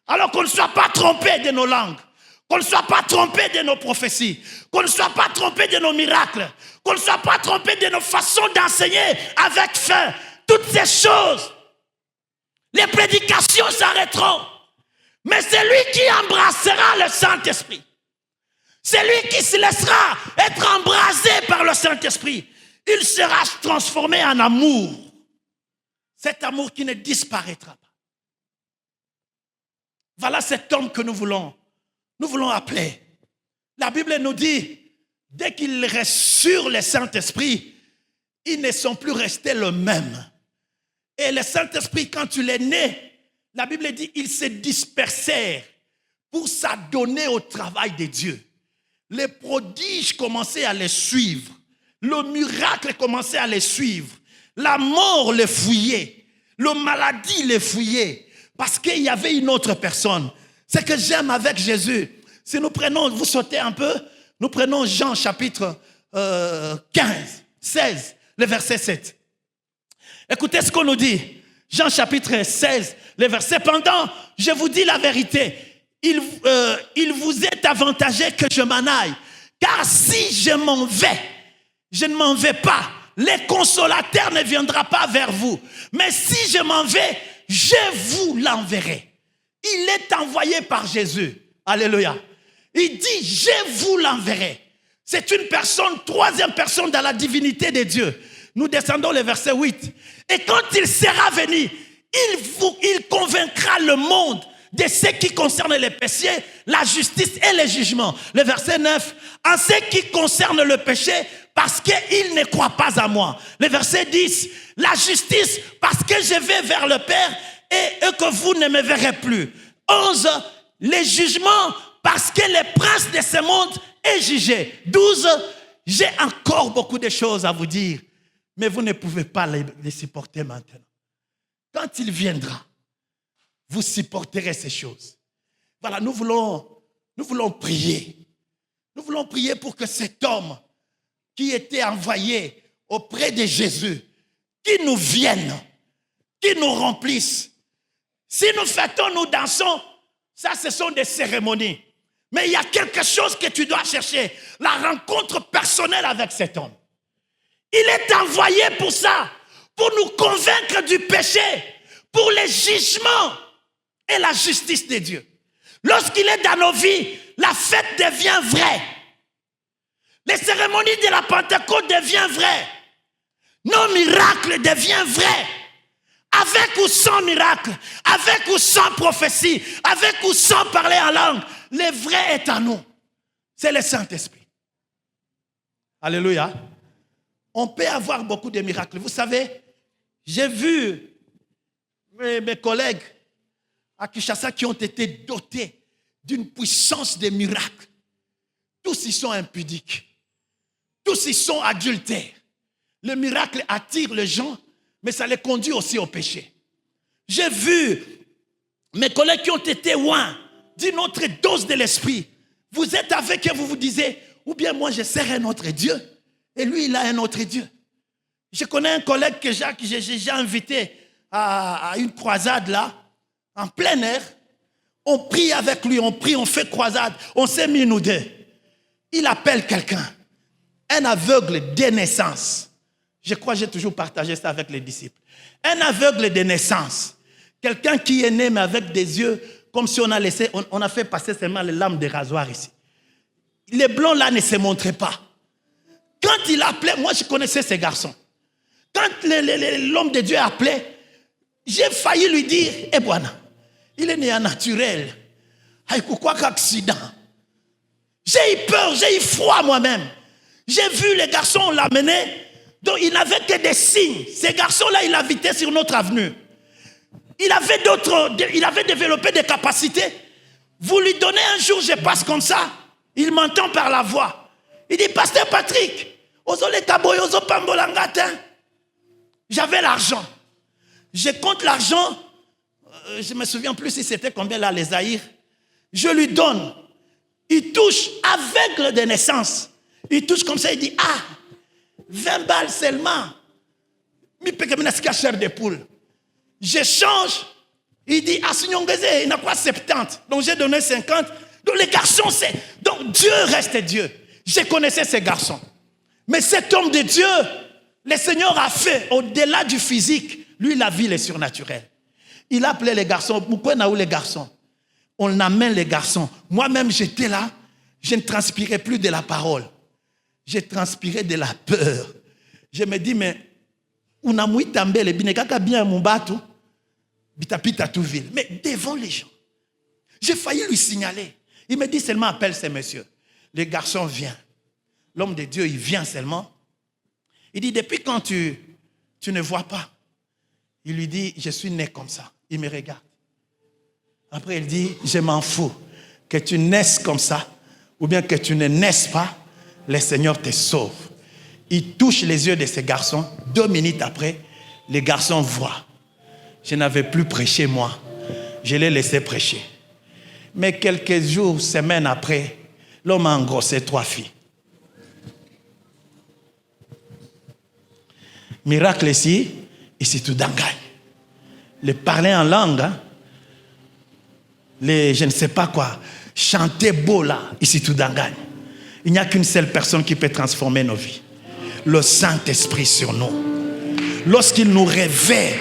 Speaker 2: Alors qu'on ne soit pas trompé de nos langues, qu'on ne soit pas trompé de nos prophéties, qu'on ne soit pas trompé de nos miracles, qu'on ne soit pas trompé de nos façons d'enseigner avec fin. Toutes ces choses, les prédications s'arrêteront. Mais c'est lui qui embrassera le Saint-Esprit. C'est lui qui se laissera être embrasé par le Saint-Esprit. Il sera transformé en amour. Cet amour qui ne disparaîtra pas. Voilà cet homme que nous voulons appeler. La Bible nous dit, dès qu'ils reçurent le Saint-Esprit, ils ne sont plus restés le même. Et le Saint-Esprit, quand il est né, la Bible dit, ils se dispersèrent pour s'adonner au travail de Dieu. Les prodiges commençaient à les suivre. Le miracle commençait à les suivre. La mort les fouillait. Le maladie les fouillait. Parce qu'il y avait une autre personne. Ce que j'aime avec Jésus, si nous prenons, vous sautez un peu, nous prenons Jean chapitre 16, le verset 7. Écoutez ce qu'on nous dit. Jean chapitre 16, le verset. Pendant, je vous dis la vérité, il vous est avantagé que je m'en aille. Car si je m'en vais, je ne m'en vais pas. Le consolateur ne viendra pas vers vous. Mais si je m'en vais, je vous l'enverrai. Il est envoyé par Jésus. Alléluia. Il dit, je vous l'enverrai. C'est une personne, troisième personne dans la divinité de Dieu. Nous descendons le verset 8. Et quand il sera venu, il convaincra le monde de ce qui concerne les péchés, la justice et le jugement. Le verset 9. En ce qui concerne le péché, parce qu'il ne croit pas à moi. Le verset 10. La justice, parce que je vais vers le Père et que vous ne me verrez plus. 11. Les jugements, parce que le prince de ce monde est jugé. 12. J'ai encore beaucoup de choses à vous dire, mais vous ne pouvez pas les supporter maintenant. Quand il viendra, vous supporterez ces choses. Voilà, nous voulons prier. Nous voulons prier pour que cet homme qui était envoyé auprès de Jésus, qui nous vienne, qui nous remplisse. Si nous fêtons, nous dansons, ça ce sont des cérémonies. Mais il y a quelque chose que tu dois chercher, la rencontre personnelle avec cet homme. Il est envoyé pour ça, pour nous convaincre du péché, pour les jugements et la justice de Dieu. Lorsqu'il est dans nos vies, la fête devient vraie. Les cérémonies de la Pentecôte deviennent vraies. Nos miracles deviennent vrais. Avec ou sans miracle, avec ou sans prophétie, avec ou sans parler en langue, le vrai est en nous. C'est le Saint-Esprit. Alléluia. On peut avoir beaucoup de miracles. Vous savez, j'ai vu mes collègues à Kinshasa qui ont été dotés d'une puissance de miracles. Tous ils sont impudiques. Tous ils sont adultères. Le miracle attire les gens, mais ça les conduit aussi au péché. J'ai vu mes collègues qui ont été loin d'une autre dose de l'esprit. Vous êtes avec eux, vous vous disiez, Ou bien moi, je sers un autre Dieu. Et lui, il a un autre Dieu. Je connais un collègue que j'ai invité à une croisade là, en plein air. On prie avec lui, on prie, on fait croisade. On s'est mis nous deux. Il appelle quelqu'un, un aveugle de naissance. Je crois que j'ai toujours partagé ça avec les disciples. Un aveugle de naissance. Quelqu'un qui est né mais avec des yeux comme si on a fait passer seulement les lames de rasoir ici. Les blonds là ne se montraient pas. Quand il appelait, moi je connaissais ces garçons. Quand l'homme de Dieu appelait, j'ai failli lui dire, eh voilà, il est né en naturel. Quoi qu'accident. J'ai eu peur, j'ai eu froid moi-même. J'ai vu les garçons l'amener, donc il n'avait que des signes. Ces garçons-là, il habitait sur notre avenue. Il avait développé des capacités. Vous lui donnez un jour, je passe comme ça, il m'entend par la voix. Il dit, Pasteur Patrick, j'avais l'argent. Je compte l'argent. Je me souviens plus si c'était combien là, les Zaïres. Je lui donne. Il touche aveugle de naissance. Il touche comme ça, il dit, 20 balles seulement. Je chair de poule. Je change. Il dit, il n'a pas 70. Donc j'ai donné 50. Donc les garçons, c'est... Donc Dieu reste Dieu. Je connaissais ces garçons. Mais cet homme de Dieu, le Seigneur a fait, au-delà du physique, lui, la vie est surnaturelle. Il appelait les garçons. Pourquoi on a où les garçons? On amène les garçons. Moi-même, j'étais là. Je ne transpirais plus de la parole. Je transpirais de la peur. Je me dis, mais on a mouillé tambele, binekaka bien mon bateau, bitapita tout ville. Mais devant les gens, j'ai failli lui signaler. Il me dit seulement, appelle ces messieurs. Le garçon vient. L'homme de Dieu, il vient seulement. Il dit, depuis quand tu ne vois pas? Il lui dit, je suis né comme ça. Il me regarde. Après, il dit, je m'en fous. Que tu naisses comme ça, ou bien que tu ne naisses pas, le Seigneur te sauve. Il touche les yeux de ces garçons. 2 minutes après, les garçons voient. Je n'avais plus prêché moi. Je l'ai laissé prêcher. Mais quelques jours, semaines après, l'homme a engrossé 3 filles. Miracle ici tout d'angaï. Le parler en langue, hein? Je ne sais pas quoi, chanter beau là, ici tout d'angaï. Il n'y a qu'une seule personne qui peut transformer nos vies. Le Saint-Esprit sur nous. Lorsqu'il nous réveille,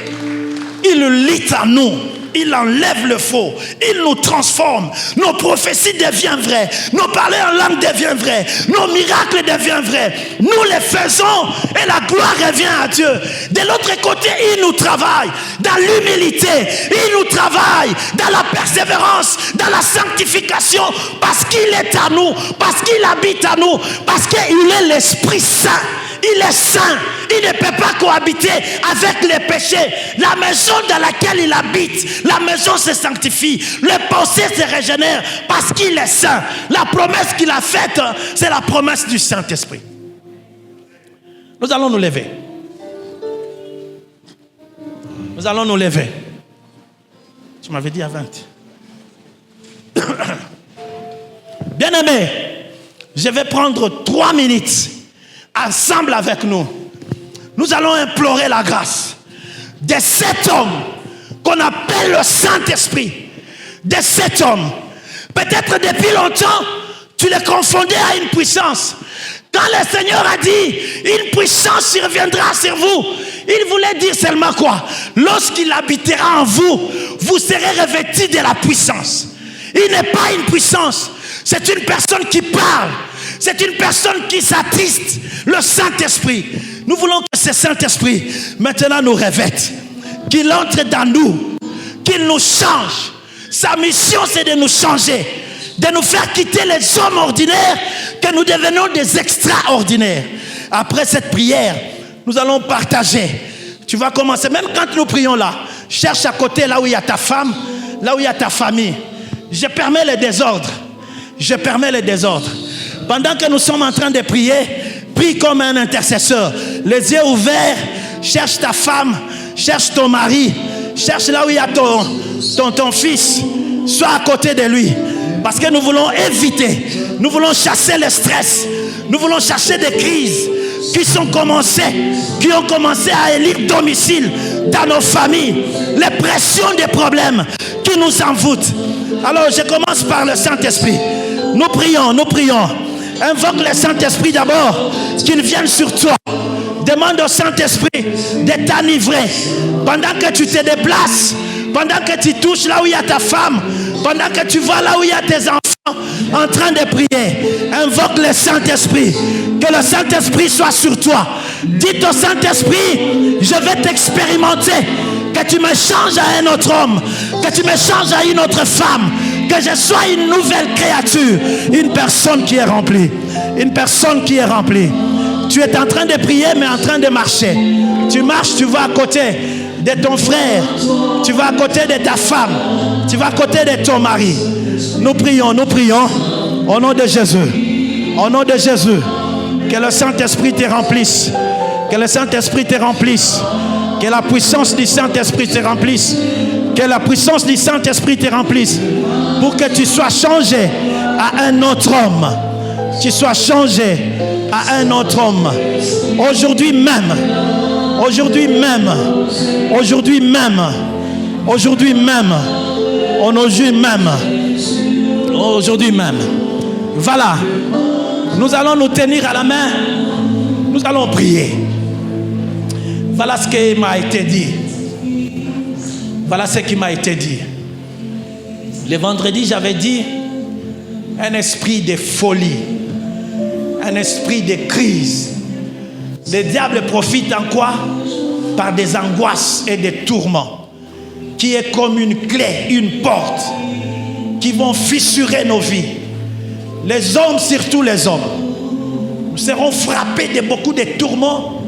Speaker 2: il lit en nous. Il enlève le faux. Il nous transforme. Nos prophéties deviennent vraies. Nos parler en langue deviennent vrais. Nos miracles deviennent vrais. Nous les faisons et la gloire revient à Dieu. De l'autre côté, il nous travaille dans l'humilité. Il nous travaille dans la persévérance, dans la sanctification, parce qu'il est à nous, parce qu'il habite à nous, parce qu'il est l'Esprit Saint. Il est saint. Il ne peut pas cohabiter avec les péchés. La maison dans laquelle il habite, la maison se sanctifie. Les pensées se régénèrent parce qu'il est saint. La promesse qu'il a faite, c'est la promesse du Saint-Esprit. Nous allons nous lever. Nous allons nous lever. Tu m'avais dit à 20. Bien-aimé, je vais prendre 3 minutes ensemble avec nous. Nous allons implorer la grâce de cet homme qu'on appelle le Saint-Esprit. De cet homme. Peut-être depuis longtemps, tu le confondais à une puissance. Quand le Seigneur a dit, une puissance surviendra sur vous, il voulait dire seulement quoi? Lorsqu'il habitera en vous, vous serez revêtis de la puissance. Il n'est pas une puissance, c'est une personne qui parle. C'est une personne qui s'attriste, le Saint-Esprit. Nous voulons que ce Saint-Esprit maintenant nous revête, qu'il entre dans nous, qu'il nous change. Sa mission, c'est de nous changer, de nous faire quitter les hommes ordinaires, que nous devenions des extraordinaires. Après cette prière, nous allons partager. Tu vas commencer, même quand nous prions là, cherche à côté là où il y a ta femme, là où il y a ta famille. Je permets les désordres. Je permets les désordres. Pendant que nous sommes en train de prier, prie comme un intercesseur. Les yeux ouverts, cherche ta femme, cherche ton mari, cherche là où il y a ton fils. Sois à côté de lui. Parce que nous voulons éviter Nous voulons chasser le stress. Nous voulons chasser des crises qui ont commencé à élire domicile dans nos familles. Les pressions des problèmes qui nous envoûtent. Alors je commence par le Saint-Esprit. Nous prions. Invoque le Saint-Esprit d'abord, qu'il vienne sur toi. Demande au Saint-Esprit de t'enivrer. Pendant que tu te déplaces, pendant que tu touches là où il y a ta femme, pendant que tu vas là où il y a tes enfants en train de prier, invoque le Saint-Esprit. Que le Saint-Esprit soit sur toi. Dites au Saint-Esprit, je vais t'expérimenter. Que tu me changes à un autre homme, que tu me changes à une autre femme, que je sois une nouvelle créature, une personne qui est remplie, une personne qui est remplie. Tu es en train de prier mais en train de marcher. Tu marches, tu vas à côté de ton frère, tu vas à côté de ta femme, tu vas à côté de ton mari. Nous prions au nom de Jésus. Au nom de Jésus, que le Saint-Esprit te remplisse, que le Saint-Esprit te remplisse, que la puissance du Saint-Esprit te remplisse, que la puissance du Saint-Esprit te remplisse, pour que tu sois changé à un autre homme. Tu sois changé à un autre homme. Aujourd'hui même, aujourd'hui même, aujourd'hui même, aujourd'hui même, aujourd'hui même, aujourd'hui même. Voilà. Nous allons nous tenir à la main. Nous allons prier. Voilà ce qui m'a été dit. Voilà ce qui m'a été dit. Le vendredi, j'avais dit un esprit de folie, un esprit de crise. Le diable profite en quoi? Par des angoisses et des tourments, qui est comme une clé, une porte, qui vont fissurer nos vies. Les hommes, surtout les hommes, nous serons frappés de beaucoup de tourments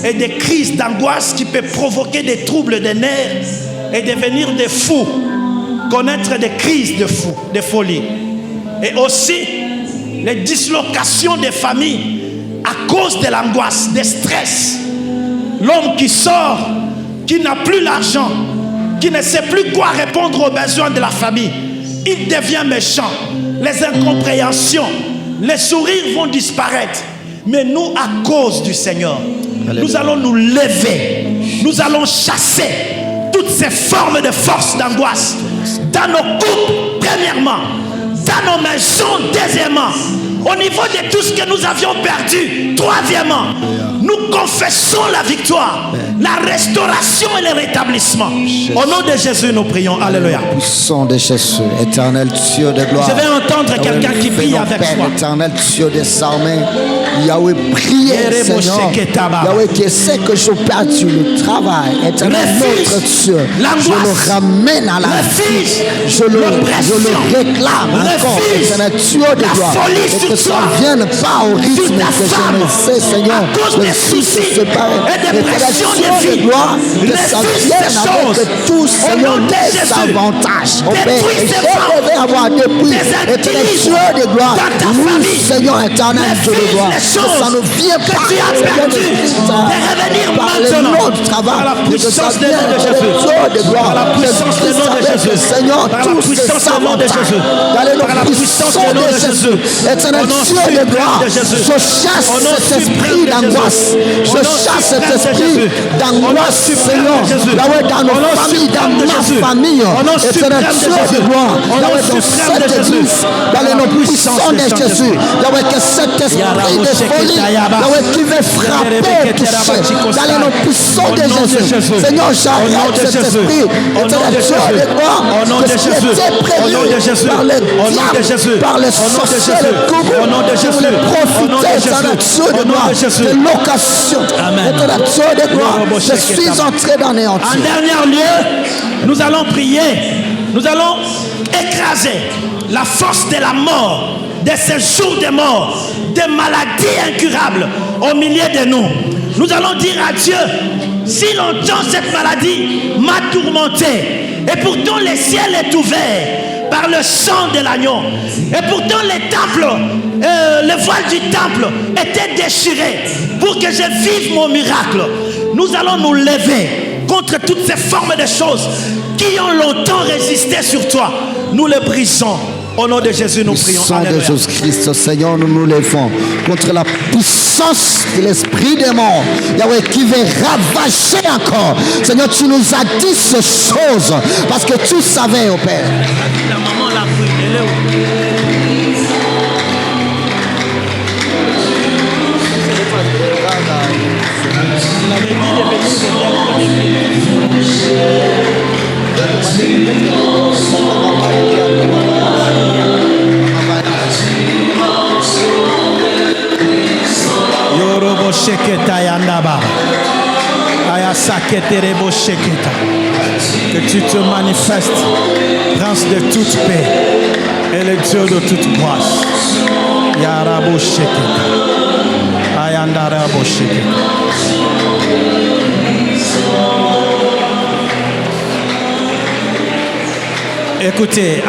Speaker 2: et des crises d'angoisse qui peuvent provoquer des troubles des nerfs et devenir des fous, connaître des crises de folie. Et aussi les dislocations des familles à cause de l'angoisse, des stress. L'homme qui sort, qui n'a plus l'argent, qui ne sait plus quoi répondre aux besoins de la famille, il devient méchant. Les incompréhensions, les sourires vont disparaître. Mais nous, à cause du Seigneur, nous allons nous lever. Nous allons chasser toutes ces formes de force d'angoisse dans nos couples, premièrement, dans nos maisons, deuxièmement, au niveau de tout ce que nous avions perdu, troisièmement, nous confessons la victoire, la restauration et le rétablissement. Au nom de Jésus, nous prions. Alléluia.
Speaker 3: Puissant de Jésus, éternel Dieu de gloire.
Speaker 2: Je vais entendre quelqu'un qui prie avec moi.
Speaker 3: Éternel Dieu des armées, Yahweh, priez, Seigneur. Yahweh, qui sait que j'ai perdu le travail. Éternel notre Dieu, je le ramène à la vie. Je le réclame encore. Éternel Dieu de gloire. Et que ça ne vienne pas au rythme que je ne sais, Seigneur. Soucis et des pressions de vie, que ça vienne avec tout, Seigneur, des avantages. Et je vais avoir depuis éternel Dieu de gloire. Oui, Seigneur éternel Dieu de gloire. Que ça ne vienne pas, Seigneur, par le nom du travail. Que ça vienne Dieu de gloire. Que Seigneur, tous ces avantages, dans le puissance de Jésus, éternel Dieu de gloire, je chasse cet esprit d'angoisse. Je chasse cet esprit d'angoisse, Seigneur. Là-haut dans nos familles, dans ma famille, éternel Dieu de gloire. Là-haut dans cette église, dans le nom puissant de Jésus. Là-haut que cet esprit de folie, là-haut qui veut frapper, toucher, dans le nom puissant de Jésus. Seigneur, j'arrête cet esprit, éternel Dieu de gloire, que ce qui était prévu par le diable, par les sorciers, les coups, je voulais profiter, éternel Dieu de gloire, de l'occasion. Éternel Dieu de gloire, je suis entré dans les entiers.
Speaker 2: En dernier lieu, nous allons prier, nous allons écraser la force de la mort, de ces jours de mort, des maladies incurables au milieu de nous. Nous allons dire à Dieu, si longtemps cette maladie m'a tourmenté, et pourtant le ciel est ouvert par le sang de l'agneau, et pourtant les temples, le voile du temple était déchiré pour que je vive mon miracle. Nous allons nous lever contre toutes ces formes de choses qui ont longtemps résisté sur toi. Nous les brisons Au nom de Jésus, nous
Speaker 3: Le
Speaker 2: prions.
Speaker 3: sang de
Speaker 2: Alléluia.
Speaker 3: Jésus-Christ, Seigneur, nous nous levons contre la puissance de l'esprit des morts. Yahweh, qui veut ravager encore. Seigneur, tu nous as dit ces choses parce que tu savais, au Père.
Speaker 2: La maman l'a pris. Elle est où? Il avait dit de Yorobo sheketa yandaba. Ayasakete rebo sheketa. Que tu te manifestes, prince de toute paix et le Dieu de toute grâce. Yarabo sheketa. Ayandarabo sheketa. Écoutez.